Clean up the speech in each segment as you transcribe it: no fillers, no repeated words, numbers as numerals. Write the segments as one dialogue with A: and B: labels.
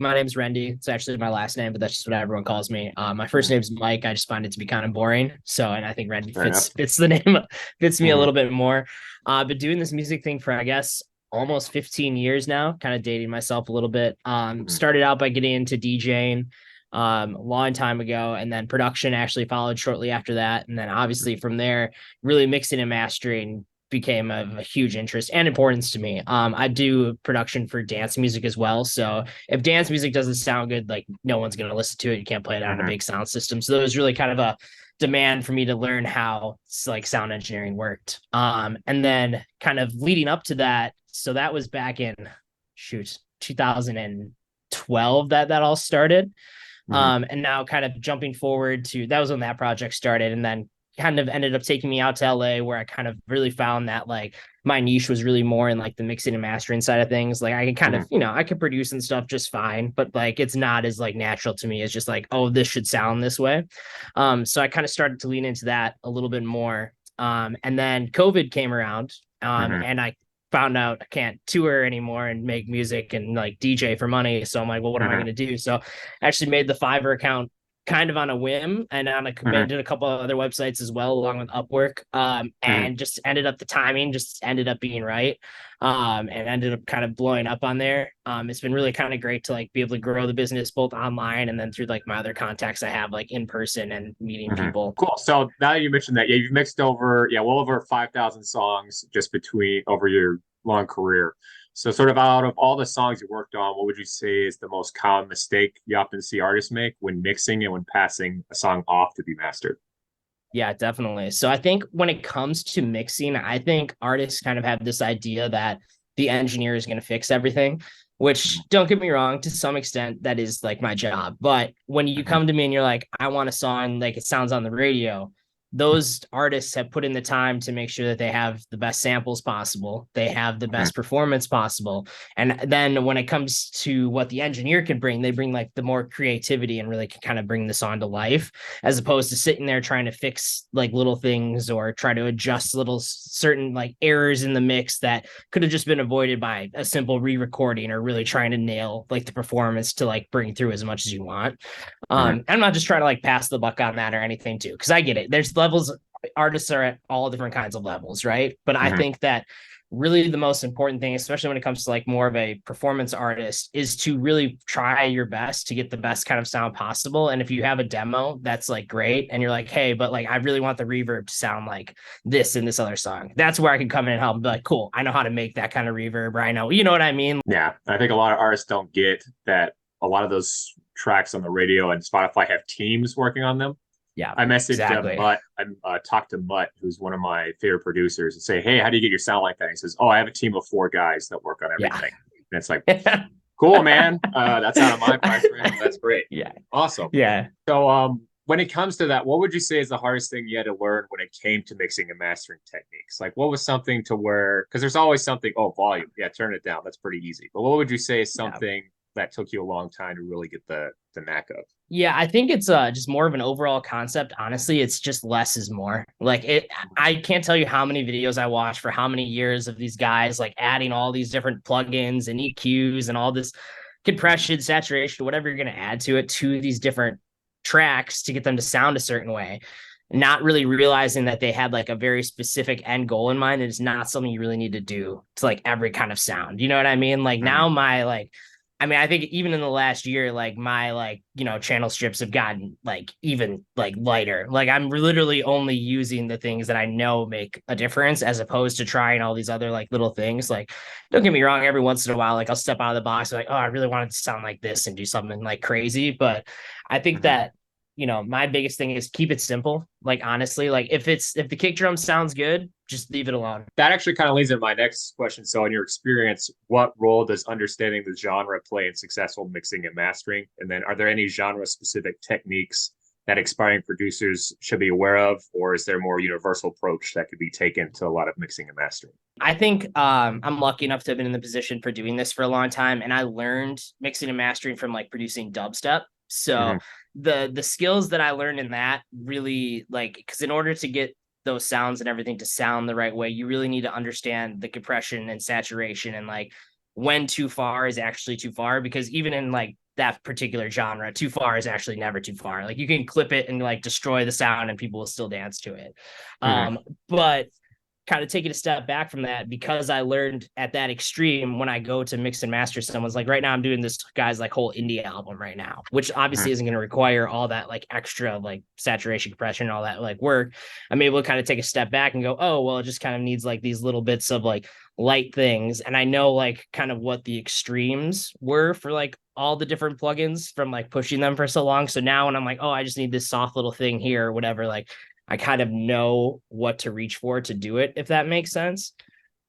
A: My name's Rende. It's actually my last name, but that's just what everyone calls me. My first name's Mike. I just find it to be kind of boring. So, and I think Rende
B: Fair enough.
A: fits the name, fits me a
B: Hmm.
A: little bit more. Been doing this music thing for, I guess, almost 15 years now, kind of dating myself a little bit.
B: Hmm.
A: Started out by getting into DJing a long time ago, and then production actually followed shortly after that. And then obviously from there, really mixing and mastering became a huge interest and importance to me. I do production for dance music as well. So if dance music doesn't sound good, like no one's going to listen to it. You can't play it on a
B: Hmm.
A: big sound system. So there was really kind of a demand for me to learn how like sound engineering worked. And then kind of leading up to that, so that was back in 2012 that all started.
B: Hmm.
A: And now kind of jumping forward to that was when that project started, and then kind of ended up taking me out to LA where I kind of really found that like my niche was really more in like the mixing and mastering side of things. Like I can kind
B: Hmm.
A: of, I could produce and stuff just fine, but like it's not as like natural to me. It's just like, oh, this should sound this way. So I kind of started to lean into that a little bit more. And then COVID came around,
B: Hmm.
A: and I found out I can't tour anymore and make music and like DJ for money. So I'm like, well, what am I
B: Hmm.
A: going to do? So I actually made the Fiverr account kind of on a whim and
B: Hmm.
A: did a couple of other websites as well along with Upwork,
B: Hmm.
A: and just ended up the timing just ended up being right, and ended up kind of blowing up on there. It's been really kind of great to like be able to grow the business both online and then through like my other contacts I have like in person and meeting
B: Hmm.
A: people.
B: Cool. So now that you mentioned that, yeah, you've mixed over, yeah, well over 5,000 songs just between over your long career. So sort of out of all the songs you worked on, what would you say is the most common mistake you often see artists make when mixing and when passing a song off to be mastered?
A: Yeah, definitely. So I think when it comes to mixing, I think artists kind of have this idea that the engineer is going to fix everything, which don't get me wrong, to some extent, that is like my job. But when you
B: Hmm.
A: come to me and you're like, I want a song like it sounds on the radio, those artists have put in the time to make sure that they have the best samples possible, they have the
B: Hmm.
A: best performance possible. And then when it comes to what the engineer can bring, they bring like the more creativity and really can kind of bring this on to life, as opposed to sitting there trying to fix like little things or try to adjust little certain like errors in the mix that could have just been avoided by a simple re-recording or really trying to nail like the performance to like bring through as much as you want.
B: Hmm.
A: I'm not just trying to like pass the buck on that or anything too, because I get it. There's levels, artists are at all different kinds of levels, right? But I
B: Hmm.
A: think that really the most important thing, especially when it comes to like more of a performance artist, is to really try your best to get the best kind of sound possible. And if you have a demo that's like great and you're like, hey, but like I really want the reverb to sound like this in this other song, that's where I can come in and help and be like, cool, I know how to make that kind of reverb, or I know, you know what I mean?
B: Yeah, I think a lot of artists don't get that a lot of those tracks on the radio and Spotify have teams working on them.
A: Yeah,
B: I messaged
A: exactly.
B: Mutt. I talked to Mutt, who's one of my favorite producers, and say, "Hey, how do you get your sound like that?" He says, "Oh, I have a team of 4 guys that work on
A: Yeah.
B: everything." And it's like, cool, man. That's out of my price range, but that's great.
A: Yeah.
B: Awesome.
A: Yeah.
B: So, when it comes to that, what would you say is the hardest thing you had to learn when it came to mixing and mastering techniques? Like, what was something to where, because there's always something, oh, volume, yeah, turn it down. That's pretty easy. But what would you say is
A: Yeah.
B: something that took you a long time to really get the knack of?
A: Yeah, I think it's just more of an overall concept. Honestly, it's just less is more. Like it, I can't tell you how many videos I watched for how many years of these guys like adding all these different plugins and EQs and all this compression, saturation, whatever you're going to add to these different tracks to get them to sound a certain way. Not really realizing that they had like a very specific end goal in mind. And it's not something you really need to do to like every kind of sound. You know what I mean? Like
B: Mhm.
A: now my like I mean, I think even in the last year, like my like, channel strips have gotten like even like lighter. Like I'm literally only using the things that I know make a difference as opposed to trying all these other like little things. Like, don't get me wrong, every once in a while, like I'll step out of the box, like, oh, I really wanted to sound like this and do something like crazy. But I think
B: Mhm.
A: that my biggest thing is keep it simple. Like honestly, like if the kick drum sounds good, just leave it alone.
B: That actually kind of leads into my next question. So, in your experience, what role does understanding the genre play in successful mixing and mastering? And then, are there any genre specific techniques that aspiring producers should be aware of, or is there a more universal approach that could be taken to a lot of mixing and mastering?
A: I think I'm lucky enough to have been in the position for doing this for a long time, and I learned mixing and mastering from like producing dubstep. So
B: Hmm.
A: the skills that I learned in that really like because in order to get those sounds and everything to sound the right way, you really need to understand the compression and saturation and like when too far is actually too far. Because even in like that particular genre. Too far is actually never too far. Like you can clip it and like destroy the sound and people will still dance to it.
B: Mm-hmm.
A: But kind of taking a step back from that, because I learned at that extreme when I go to mix and master someone's, like right now I'm doing this guy's like whole indie album right now, which obviously isn't going to require all that like extra like saturation, compression, all that like work. I'm able to kind of take a step back and go, oh well, it just kind of needs like these little bits of like light things. And I know like kind of what the extremes were for like all the different plugins from like pushing them for so long. So now when I'm like, oh, I just need this soft little thing here or whatever, like I kind of know what to reach for to do it, if that makes sense.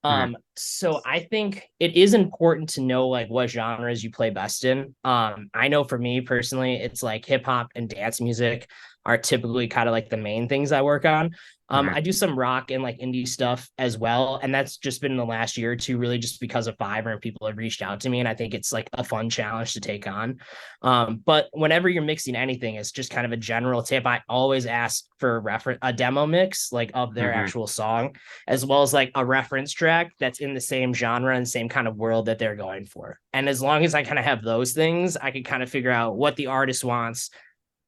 B: Mm-hmm.
A: So I think it is important to know like what genres you play best in. I know for me personally, it's like hip hop and dance music are typically kind of like the main things I work on.
B: Mm-hmm.
A: I do some rock and like indie stuff as well. And that's just been in the last year or two, really just because of Fiverr and people have reached out to me. And I think it's like a fun challenge to take on. But whenever you're mixing anything, it's just kind of a general tip. I always ask for a demo mix like of their
B: Mm-hmm.
A: actual song, as well as like a reference track that's in the same genre and same kind of world that they're going for. And as long as I kind of have those things, I can kind of figure out what the artist wants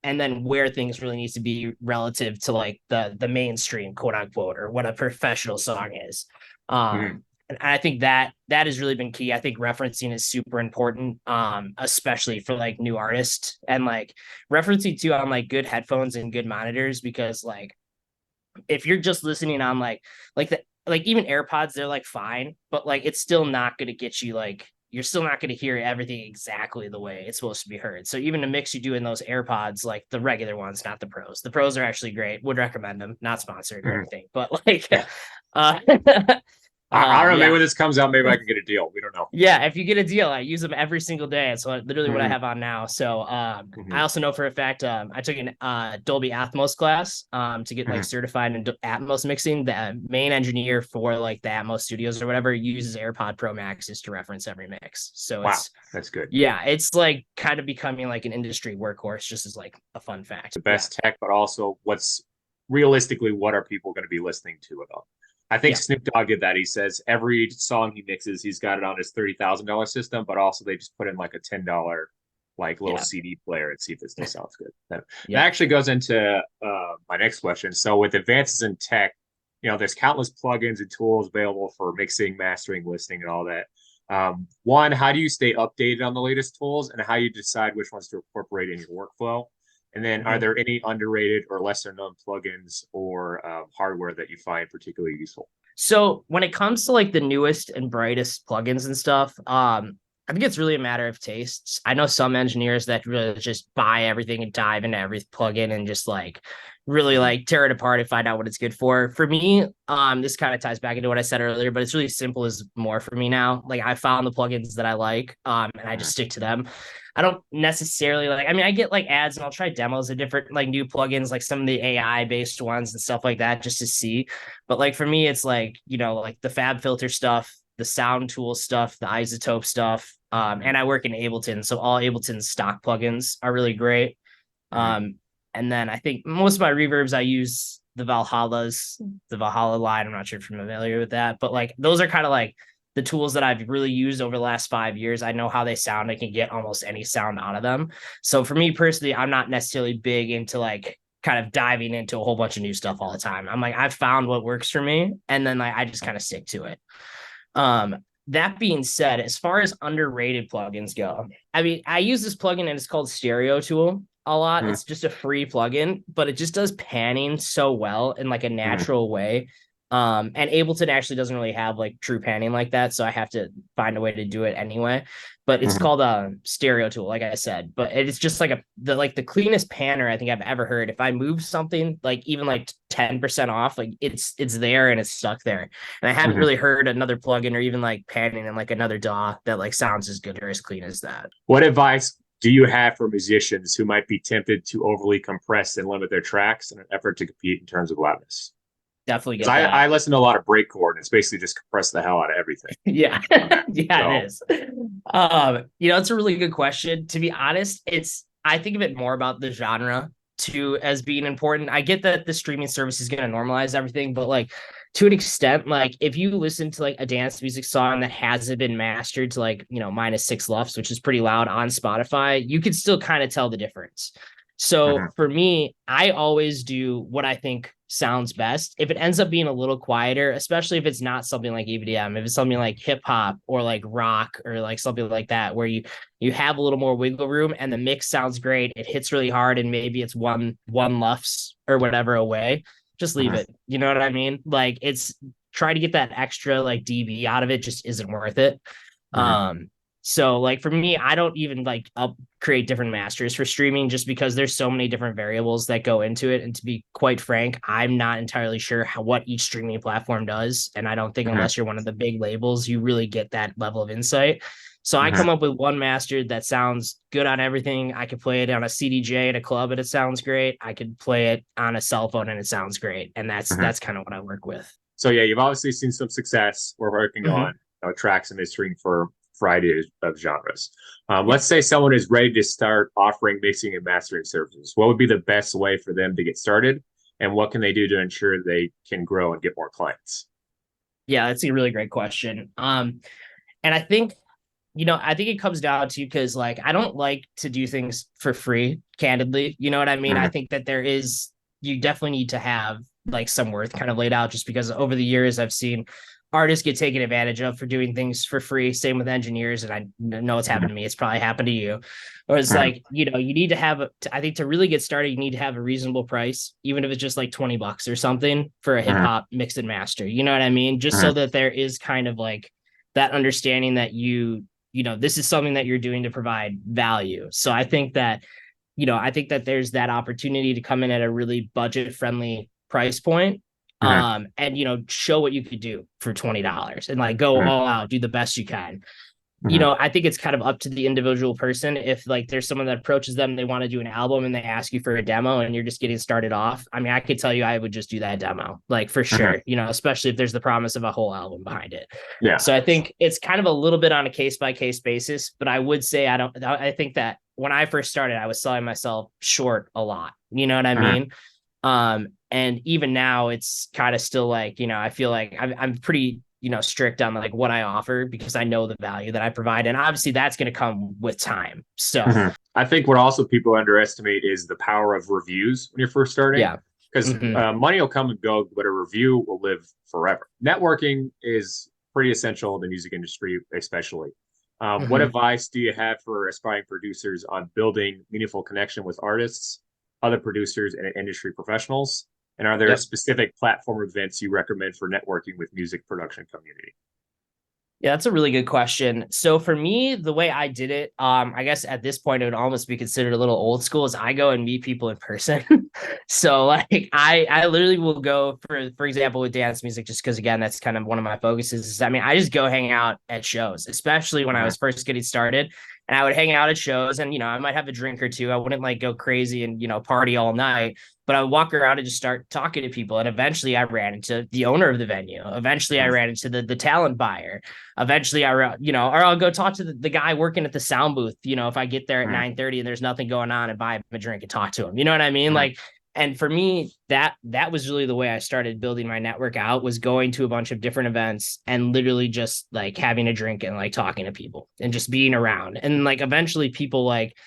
A: and then where things really needs to be relative to like the mainstream, quote unquote, or what a professional song is.
B: Mm-hmm.
A: And I think that has really been key. I think referencing is super important, especially for like new artists, and like referencing too on like good headphones and good monitors, because like if you're just listening on like even AirPods, they're like fine, but like it's still not going to get you like, you're still not going to hear everything exactly the way it's supposed to be heard. So even the mix you do in those AirPods, like the regular ones, not the pros. The pros are actually great. Would recommend them. Not sponsored or
B: Mm-hmm.
A: anything, but like,
B: Yeah.
A: uh,
B: I don't know. Maybe
A: yeah,
B: when this comes out, maybe I can get a deal. We don't know.
A: yeah, if you get a deal, I use them every single day. It's literally what I
B: Mm-hmm.
A: have on now. So
B: Mm-hmm.
A: I also know for a fact I took an Dolby Atmos class to get like
B: Mm-hmm.
A: certified in Atmos mixing. The main engineer for like the Atmos studios or whatever uses AirPod Pro Maxes to reference every mix. So
B: Wow,
A: it's,
B: that's good.
A: yeah, it's like kind of becoming like an industry workhorse, just as like a fun fact.
B: The
A: Yeah.
B: best tech, but also what's realistically what are people going to be listening to it on? I think
A: Yeah.
B: Snoop Dogg did that. He says every song he mixes, he's got it on his $30,000 system, but also they just put in like a $10 like little
A: Yeah.
B: CD player and see if it still sounds good. That
A: Yeah.
B: actually goes into my next question. So with advances in tech, there's countless plugins and tools available for mixing, mastering, listening, and all that. One, how do you stay updated on the latest tools, and how you decide which ones to incorporate in your workflow? And then, are
A: Mhm.
B: there any underrated or lesser known plugins or hardware that you find particularly useful?
A: So when it comes to like the newest and brightest plugins and stuff, I think it's really a matter of tastes. I know some engineers that really just buy everything and dive into every plugin and just like really
B: Mhm.
A: like tear it apart and find out what it's good for. For me, this kind of ties back into what I said earlier, but it's really simple as more for me now. Like I found the plugins that I like, and I just stick to them. I don't necessarily like, I mean, I get like ads and I'll try demos of different like new plugins, like some of the AI based ones and stuff like that, just to see. But like for me, it's like, like the Fab Filter stuff, the Sound Tool stuff, the Isotope stuff. And I work in Ableton. So all Ableton stock plugins are really great.
B: Mhm.
A: And then I think most of my reverbs, I use the Valhalla line. I'm not sure if you're familiar with that, but like those are kind of like the tools that I've really used over the last 5 years. I know how they sound. I can get almost any sound out of them. So for me personally, I'm not necessarily big into like kind of diving into a whole bunch of new stuff all the time. I'm like, I've found what works for me, and then like I just kind of stick to it. That being said, as far as underrated plugins go, I mean, I use this plugin and it's called Stereo Tool a lot.
B: Mhm.
A: It's just a free plugin, but it just does panning so well in like a
B: Mhm.
A: natural way. And Ableton actually doesn't really have like true panning like that, so I have to find a way to do it anyway. But it's
B: Mhm.
A: called a Stereo Tool, like I said. But it's just like the cleanest panner I think I've ever heard. If I move something like even like 10% off, like it's there and it's stuck there. And I haven't
B: Mhm.
A: really heard another plugin or even like panning in like another DAW that like sounds as good or as clean as that.
B: What advice do you have for musicians who might be tempted to overly compress and limit their tracks in an effort to compete in terms of loudness?
A: Definitely
B: Because
A: get
B: I
A: that.
B: listen to a lot of breakcore, and it's basically just compress the hell out of everything
A: Yeah.
B: on that.
A: Yeah, it
B: So,
A: is. It's a really good question. To be honest, I think of it more about the genre too as being important. I get that the streaming service is going to normalize everything, but like to an extent, like if you listen to like a dance music song that hasn't been mastered to like, -6 LUFS, which is pretty loud on Spotify, you can still kind of tell the difference. So
B: Mhm.
A: for me, I always do what I think sounds best. If it ends up being a little quieter, especially if it's not something like EDM, if it's something like hip hop or like rock or like something like that, where you have a little more wiggle room and the mix sounds great, it hits really hard, and maybe it's one LUFS or whatever away, just leave
B: Mhm.
A: it. You know what I mean? Like it's try to get that extra like dB out of it just isn't worth it.
B: Mhm.
A: Um, so like for me, I don't even like up create different masters for streaming just because there's so many different variables that go into it. And to be quite frank, I'm not entirely sure what each streaming platform does. And I don't think
B: Mhm.
A: unless you're one of the big labels, you really get that level of insight. So I
B: Mhm.
A: come up with one master that sounds good on everything. I could play it on a CDJ at a club and it sounds great. I could play it on a cell phone and it sounds great. And that's
B: Mhm.
A: that's kind of what I work with.
B: So yeah, you've obviously seen some success. We're working
A: Mm-hmm.
B: on tracks and mixing for a variety of genres.
A: Yeah.
B: Let's say someone is ready to start offering mixing and mastering services. What would be the best way for them to get started, and what can they do to ensure they can grow and get more clients?
A: Yeah, that's a really great question. And I think it comes down to because like I don't like to do things for free, candidly. You know what I mean? I
B: Mhm.
A: think that you definitely need to have like some worth kind of laid out just because over the years I've seen artists get taken advantage of for doing things for free. Same with engineers, and I know it's
B: Mhm.
A: happened to me. It's probably happened to you. Or it's
B: Mhm.
A: like, you need to have, I think to really get started, you need to have a reasonable price, even if it's just like $20 or something for a hip
B: Mhm.
A: hop mix and master. You know what I mean? Just so
B: Mhm.
A: that there is kind of like that understanding that this is something that you're doing to provide value. So I think that there's that opportunity to come in at a really budget friendly price point.
B: Mhm.
A: And show what you could do for $20 and like go
B: Mhm.
A: all out, do the best you can.
B: Mhm.
A: I think it's kind of up to the individual person. If like there's someone that approaches them, they want to do an album and they ask you for a demo and you're just getting started off. I mean, I could tell you I would just do that demo, like for
B: Mhm.
A: sure, especially if there's the promise of a whole album behind it.
B: Yeah.
A: So I think it's kind of a little bit on a case by case basis, but I would say I think that when I first started, I was selling myself short a lot. You know what I
B: Mhm.
A: mean? And even now it's kind of still like, I feel like I'm pretty, strict on like what I offer because I know the value that I provide. And obviously that's going to come with time. So
B: Mhm. I think what also people underestimate is the power of reviews when you're first starting,
A: yeah.
B: because
A: Hmm.
B: money will come and go, but a review will live forever. Networking is pretty essential in the music industry, especially. What
A: Hmm.
B: advice do you have for aspiring producers on building meaningful connection with artists, other producers, and industry professionals? And are there
A: Yep.
B: specific platform events you recommend for networking with music production community?
A: Yeah, that's a really good question. So for me, the way I did it, I guess at this point it would almost be considered a little old school, is I go and meet people in person. So like I literally will go for example with dance music, just because again, that's kind of one of my focuses. I mean, I just go hang out at shows, especially when I
B: Mhm.
A: was first getting started. And I would hang out at shows and I might have a drink or two. I wouldn't like go crazy and party all night, but I would walk around and just start talking to people. And eventually I ran into the owner of the venue. Eventually I
B: Mhm.
A: ran into the talent buyer. Eventually or I'll go talk to the guy working at the sound booth, if I get there at
B: Mhm.
A: 9:30 and there's nothing going on, and buy him a drink and talk to him. You know what I mean?
B: Mhm.
A: Like, and for me, that was really the way I started building my network out, was going to a bunch of different events and literally just like having a drink and like talking to people and just being around. And like eventually people like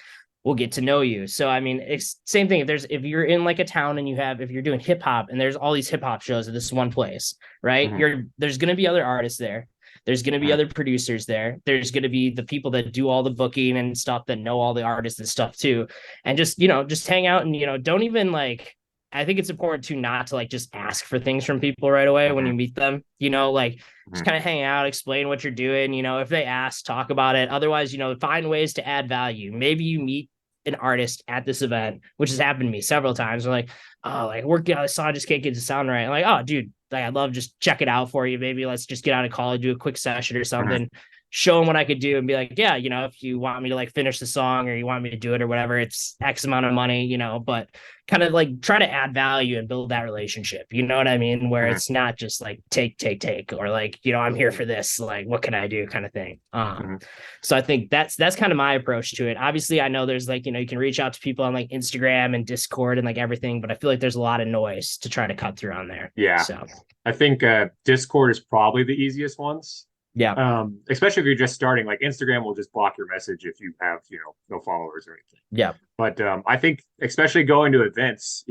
A: will get to know you. So I mean, it's same thing. If you're in like a town and if you're doing hip hop and there's all these hip hop shows at this one place, right?
B: Mhm.
A: There's gonna be other artists there. There's gonna be
B: Mhm.
A: other producers there. There's gonna be the people that do all the booking and stuff, that know all the artists and stuff too. And just hang out and don't even like, I think it's important to not to like just ask for things from people right away when
B: Mhm.
A: you meet them. Like just
B: Mhm.
A: kind of hang out, explain what you're doing. If they ask, talk about it. Otherwise, find ways to add value. Maybe you meet an artist at this event, which has happened to me several times. I'm like, oh, like working on a song, I just can't get to sound right. I'm like, oh, dude, like I'd love just check it out for you. Maybe let's just get out of college, do a quick session or
B: Mhm.
A: something. show them what I could do and be like, yeah, if you want me to like finish the song or you want me to do it or whatever, it's X amount of money, but kind of like try to add value and build that relationship. You know what I mean? Where
B: Mhm.
A: it's not just like take, or like, I'm here for this, like, what can I do kind of thing.
B: Mhm.
A: So I think that's kind of my approach to it. Obviously, I know there's like, you can reach out to people on like Instagram and Discord and like everything, but I feel like there's a lot of noise to try to cut through on there.
B: Yeah,
A: So
B: I think Discord is probably the easiest ones.
A: yeah.
B: Especially if you're just starting. Like Instagram will just block your message if you have, no followers or anything.
A: Yeah.
B: But I think, especially going to events,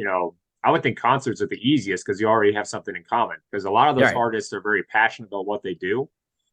B: I would think concerts are the easiest because you already have something in common. Because a lot of those
A: Right.
B: artists are very passionate about what they do.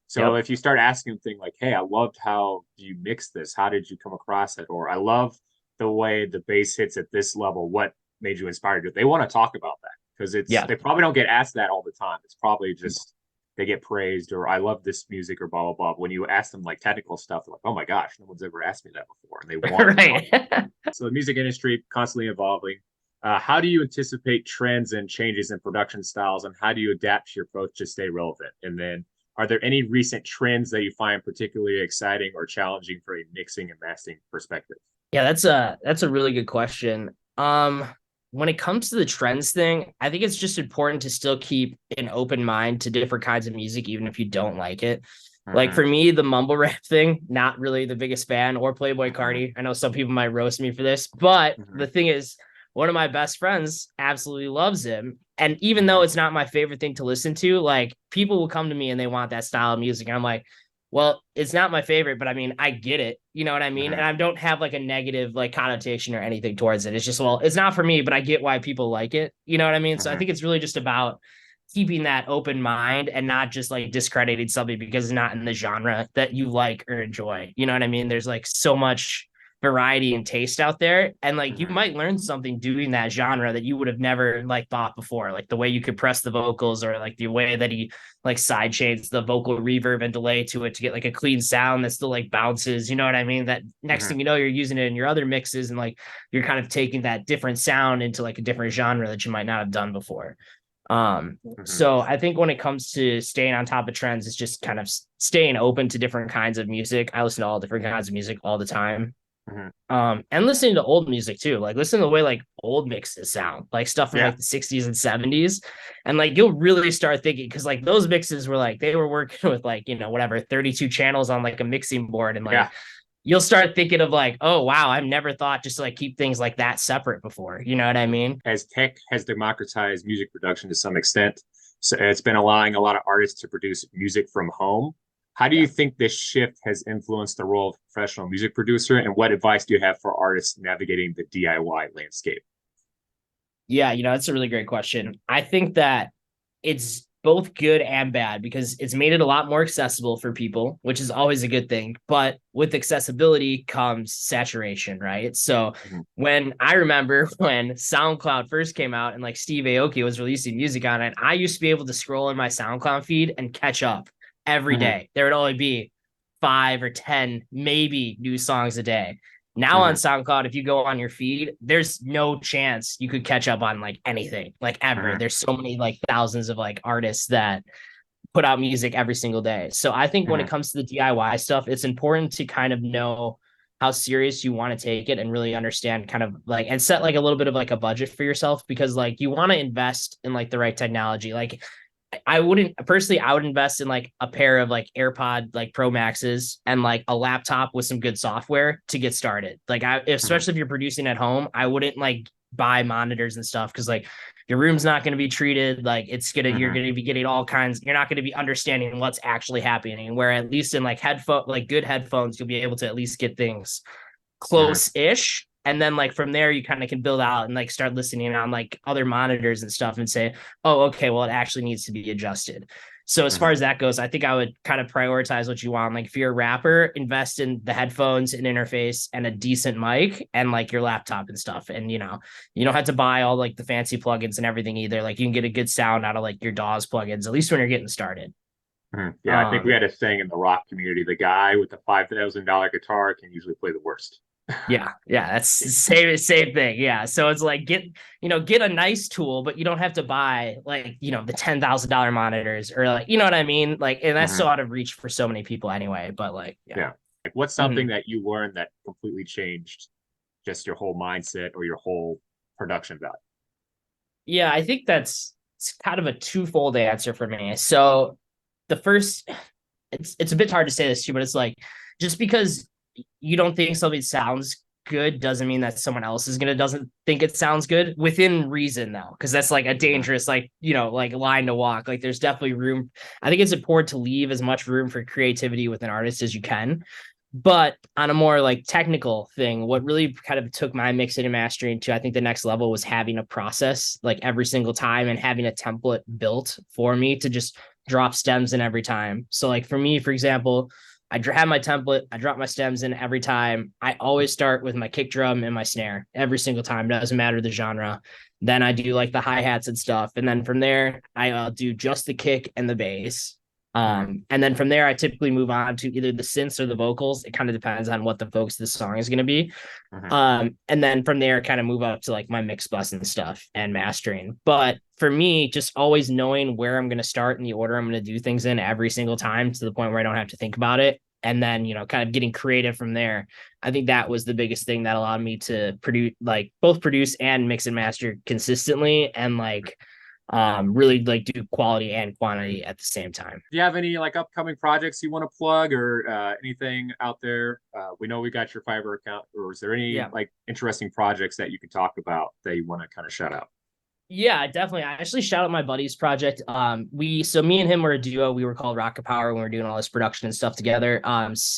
B: So
A: Yep.
B: if you start asking them things like, "Hey, I loved how you mixed this. How did you come across it?" Or "I love the way the bass hits at this level. What made you inspired to?" They want to talk about that because
A: Yeah.
B: they probably don't get asked that all the time. It's probably just they get praised or "I love this music" or blah blah blah. When you ask them like technical stuff, they're like, "Oh my gosh, no one's ever asked me that before," and they want to talk.
A: Right.
B: So the music industry constantly evolving. How do you anticipate trends and changes in production styles, and how do you adapt your approach to stay relevant? And then, are there any recent trends that you find particularly exciting or challenging for a mixing and mastering perspective?
A: Yeah, that's a really good question. When it comes to the trends thing, I think it's just important to still keep an open mind to different kinds of music, even if you don't like it. Like
B: Mm-hmm.
A: for me, the mumble rap thing, not really the biggest fan, or Playboy
B: Mm-hmm.
A: Cardi. I know some people might roast me for this, but
B: Mm-hmm.
A: the thing is, one of my best friends absolutely loves him. And even though
B: Mm-hmm.
A: it's not my favorite thing to listen to, like people will come to me and they want that style of music. And I'm like, well, it's not my favorite, but I mean, I get it. You know what I mean?
B: Mm-hmm.
A: And I don't have like a negative like connotation or anything towards it. It's just, well, it's not for me, but I get why people like it. You know what I mean? So I
B: Mm-hmm.
A: think it's really just about keeping that open mind and not just like discrediting something because it's not in the genre that you like or enjoy. You know what I mean? There's like so much variety and taste out there. And like you
B: Mm-hmm.
A: might learn something doing that genre that you would have never like thought before, like the way you could press the vocals or like the way that he like side shades the vocal reverb and delay to it to get like a clean sound that still like bounces. You know what I mean? That next
B: Mm-hmm.
A: thing you know, you're using it in your other mixes and like you're kind of taking that different sound into like a different genre that you might not have done before.
B: Mm-hmm.
A: So I think when it comes to staying on top of trends, it's just kind of staying open to different kinds of music. I listen to all different kinds of music all the time.
B: Mm-hmm.
A: And listening to old music too, like listen to the way like old mixes sound, like stuff from
B: Yeah.
A: like the 60s and 70s. And like you'll really start thinking because like those mixes were like they were working with like, whatever, 32 channels on like a mixing board. And
B: Yeah.
A: like you'll start thinking of like, oh wow, I've never thought just to like keep things like that separate before. You know what I mean?
B: As tech has democratized music production to some extent, so it's been allowing a lot of artists to produce music from home. How do you
A: Yeah.
B: think this shift has influenced the role of professional music producer, and what advice do you have for artists navigating the DIY landscape?
A: Yeah, that's a really great question. I think that it's both good and bad because it's made it a lot more accessible for people, which is always a good thing. But with accessibility comes saturation, right? So
B: Mm-hmm.
A: when I remember when SoundCloud first came out and like Steve Aoki was releasing music on it, I used to be able to scroll in my SoundCloud feed and catch up every
B: Mm-hmm.
A: day. There would only be 5 or 10, maybe new songs a day. Now on
B: Mm-hmm.
A: SoundCloud, if you go on your feed, there's no chance you could catch up on like anything, like ever.
B: Mm-hmm.
A: There's so many like thousands of like artists that put out music every single day. So I think when it
B: Mm-hmm.
A: comes to the DIY stuff, it's important to kind of know how serious you want to take it and really understand kind of like and set like a little bit of like a budget for yourself because like you want to invest in like the right technology. Like I wouldn't personally, I would invest in like a pair of like AirPod like Pro Maxes and like a laptop with some good software to get started. Like
B: Mm-hmm.
A: especially if you're producing at home, I wouldn't like buy monitors and stuff because like your room's not going to be treated. Like you're
B: Mm-hmm.
A: going to be getting all kinds. You're not going to be understanding what's actually happening. Where at least in like like good headphones, you'll be able to at least get things
B: Mm-hmm.
A: close-ish, and then like from there you kind of can build out and like start listening on like other monitors and stuff and say, oh okay, well it actually needs to be adjusted. So as far
B: Mm-hmm.
A: as that goes, I think I would kind of prioritize what you want. Like if you're a rapper, invest in the headphones and interface and a decent mic and like your laptop and stuff. And you don't have to buy all like the fancy plugins and everything either. Like you can get a good sound out of like your DAWs plugins, at least when you're getting started.
B: Mm-hmm. Yeah, I think we
A: um
B: had a saying in the rock community: the guy with the $5,000 guitar can usually play the worst.
A: Yeah, yeah, that's the same thing. Yeah. So it's like get a nice tool, but you don't have to buy like, the $10,000 monitors or like, you know what I mean? Like, and that's so
B: Mhm.
A: out of reach for so many people anyway. But like, yeah.
B: Yeah. Like, what's something
A: Mhm.
B: that you learned that completely changed just your whole mindset or your whole production value?
A: Yeah, I think it's kind of a twofold answer for me. So the first, it's a bit hard to say this too, but it's like just because you don't think something sounds good doesn't mean that someone else is gonna doesn't think it sounds good within reason though, because that's like a
B: Mhm.
A: dangerous like like line to walk. Like there's definitely room. I think it's important to leave as much room for creativity with an artist as you can. But on a more like technical thing, what really kind of took my mixing and mastering to I think the next level was having a process like every single time and having a template built for me to just drop stems in every time. So like for me, for example, I have my template, I drop my stems in every time. I always start with my kick drum and my snare every single time. Doesn't matter the genre. Then I do like the hi-hats and stuff. And then from there, I do just the kick and the bass.
B: Mhm.
A: And then from there, I typically move on to either the synths or the vocals. It kind of depends on what the focus of the song is going to be.
B: Mhm.
A: And then from there, kind of move up to like my mix bus and stuff and mastering. But for me, just always knowing where I'm going to start and the order I'm going to do things in every single time to the point where I don't have to think about it. And then, kind of getting creative from there. I think that was the biggest thing that allowed me to produce, like both produce and mix and master consistently and like really like do quality and quantity at the same time.
B: Do you have any like upcoming projects you want to plug or anything out there? We know we got your Fiverr account, or is there any
A: Yeah.
B: like interesting projects that you can talk about that you want to kind of shout out?
A: Yeah, definitely. I actually shout out my buddy's project. Me and him were a duo. We were called Rocket Power when we were doing all this production and stuff together.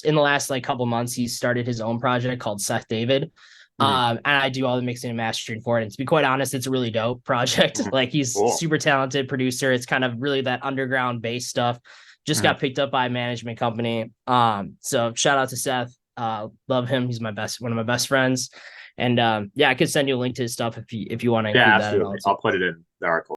A: In the last like couple months, he started his own project called Seth David.
B: Mhm.
A: And I do all the mixing and mastering for it. And to be quite honest, it's a really dope project.
B: Mhm.
A: Like he's
B: Cool.
A: super talented producer. It's kind of really that underground bass stuff. Just
B: Mhm.
A: got picked up by a management company. So shout out to Seth. Love him. He's one of my best friends. And yeah, I could send you a link to his stuff if you want to
B: Yeah,
A: include that at all
B: absolutely.
A: too.
B: I'll put it in the article.